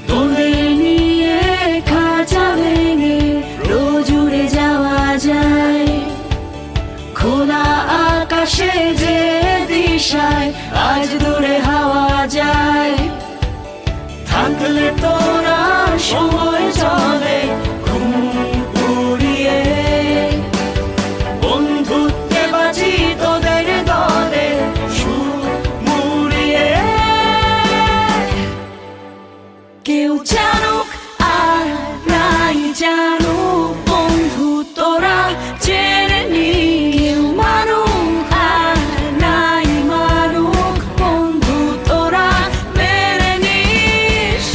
তোদের নিয়ে খাঁচা ভেঙে রোজ উড়ে যাওয়া যায়, খোলা আকাশে যে দিশায় আজ দূরে হাওয়া যায়। থাকলে তোরা সময় চলে ঘুম উড়িয়ে, বন্ধুত্বে বাঁচি তোদের দলে সুর মুড়িয়ে। কেউ জানুক আর নাই জানুক বন্ধু তোরা জেনে নি, কেউ মানুক আর নাই মানুক বন্ধু তোরা মেনে নিস।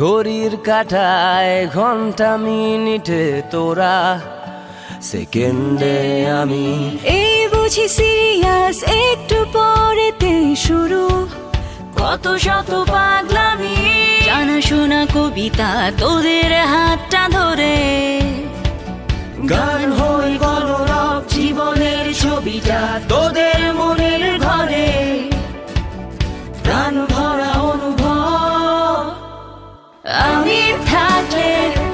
ঘড়ির কাঁটায় ঘন্টা মিনিটে তোরা, সেকেন্ডে আমি। এই বুঝি সিরিয়াস, একটু পরেতে শুরু কত শত পাগলামি। জানাশোনা কবিতা তোদের হাতটা ধরে, গান হই গৌরব জীবনের ছবিটা তোদের মনের ঘরে, প্রাণ ভরা অনুভব। আমি থাকলে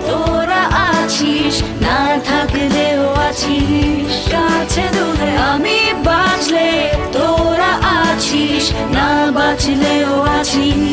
তোরা আছিস, না থাকলেও আছিস কাছে দূরে। আমি বাঁচলে তোরা আছিস, না বাঁচলেও আছিস।